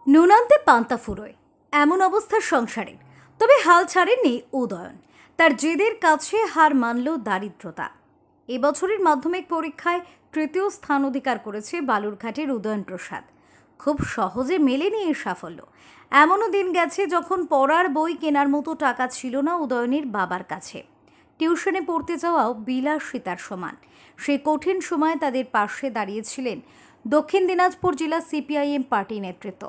নুনান্তে পান্তা ফুরোয় এমন অবস্থা সংসারের। তবে হাল ছাড়েননি উদয়ন। তার জেদের কাছে হার মানল দারিদ্রতা। এবছরের মাধ্যমিক পরীক্ষায় তৃতীয় স্থান অধিকার করেছে বালুরঘাটের উদয়ন প্রসাদ। খুব সহজে মেলেনি এই সাফল্য। এমনও দিন গেছে যখন পড়ার বই কেনার মতো টাকা ছিল না উদয়নের বাবার কাছে। টিউশনে পড়তে যাওয়াও বিলাসিতার সমান। সেই কঠিন সময়ে তাদের পাশে দাঁড়িয়েছিলেন দক্ষিণ দিনাজপুর জেলা সিপিআইএম পার্টি নেতৃত্ব।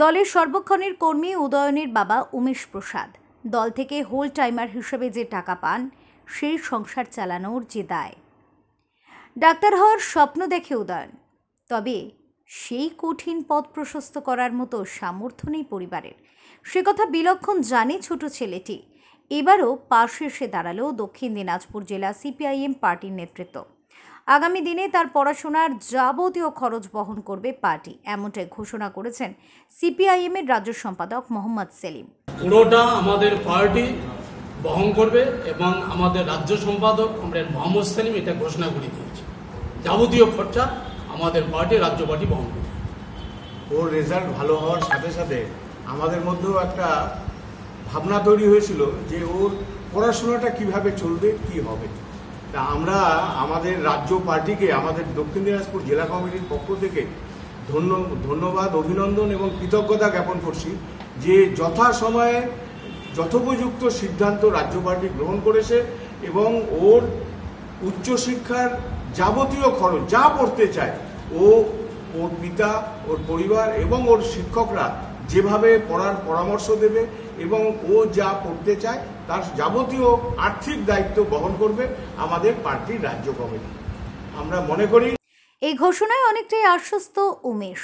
দলের সর্বক্ষণের কর্মী উদয়নের বাবা উমেশ প্রসাদ। দল থেকে হোল টাইমার হিসেবে যে টাকা পান, সেই সংসার চালানোর যে দায়। ডাক্তার হওয়ার স্বপ্ন দেখে উদয়ন, তবে সেই কঠিন পথ প্রশস্ত করার মতো সামর্থ্য নেই পরিবারের। সে কথা বিলক্ষণ জানে ছোট ছেলেটি। এবারও পাশে এসে দাঁড়ালো দক্ষিণ দিনাজপুর জেলা সিপিআইএম পার্টির নেতৃত্ব। আগামী দিনে তার পড়াশোনার যাবতীয় খরচ বহন করবে পার্টি, এমনটাই ঘোষণা করেছেন সিপিআইএম এর রাজ্য সম্পাদক মোহাম্মদ সেলিম। পুরোটা আমাদের পার্টি বহন করবে এবং আমাদের রাজ্য সম্পাদক মোহাম্মদ সেলিম এটা ঘোষণা করে দিয়েছে। যাবতীয় খরচা আমাদের পার্টি, রাজ্য পার্টি বহন করবে। ওর রেজাল্ট ভালো হওয়ার সাথে সাথে আমাদের মধ্যেও একটা ভাবনা তৈরি হয়েছিল যে ওর পড়াশোনাটা কিভাবে চলবে, কি হবে। তা আমরা আমাদের রাজ্য পার্টিকে আমাদের দক্ষিণ দিনাজপুর জেলা কমিটির পক্ষ থেকে ধন্যবাদ, অভিনন্দন এবং কৃতজ্ঞতা জ্ঞাপন করছি যে যথাসময়ে যথোপযুক্ত সিদ্ধান্ত রাজ্য পার্টি গ্রহণ করেছে এবং ওর উচ্চশিক্ষার যাবতীয় খরচ যা পড়তে চায় ওর পিতা, ওর পরিবার এবং ওর শিক্ষকরা যেভাবে পড়ার পরামর্শ দেবে এবং ও যা পড়তে চায় তার যাবতীয় আর্থিক দায়িত্ব বহন করবে আমাদের পার্টির রাজ্য কমিটি। আমরা মনে করি এই ঘোষণায় অনেকটাই আশ্বস্ত উমেশ।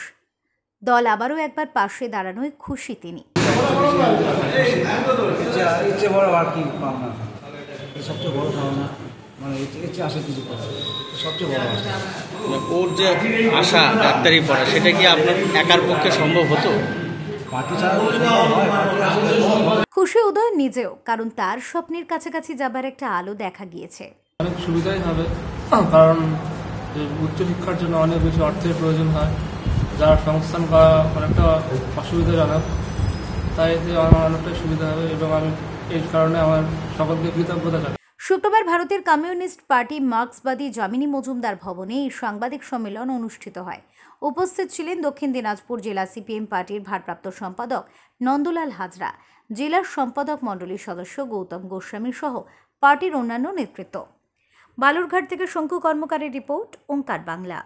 দল আবারও একবার পাশে দাঁড়ানোয় খুশি তিনি। সবচেয়ে বড় ধারণা সবচেয়ে বড় আশা। ওর যে আশা ডাক্তারি পড়া, সেটা কি আপনার একার পক্ষে সম্ভব হতো? খুশি উদয় নিজেও, কারণ তার স্বপ্নের কাছাকাছি যাবার একটা আলো দেখা গিয়েছে। অনেক সুবিধাই হবে, কারণ উচ্চশিক্ষার জন্য অনেক বেশি অর্থের প্রয়োজন হয়, যার সংস্থান করা অনেকটা অসুবিধাজনক। তাই এতে আমার অনেকটাই সুবিধা হবে এবং আমি এই কারণে আমার সকলকে কৃতজ্ঞতা জানাই। শুক্রবার ভারতের কমিউনিস্ট পার্টি মার্ক্সবাদী যামিনী মজুমদার ভবনে এই সাংবাদিক সম্মেলন অনুষ্ঠিত হয়। উপস্থিত ছিলেন দক্ষিণ দিনাজপুর জেলা সিপিএম পার্টির ভারপ্রাপ্ত সম্পাদক নন্দলাল হাজরা, জেলার সম্পাদক মণ্ডলীর সদস্য গৌতম গোস্বামী সহ পার্টির অন্যান্য নেতৃত্ব। বালুরঘাট থেকে শঙ্কু কর্মকারের রিপোর্ট, ওঙ্কার বাংলা।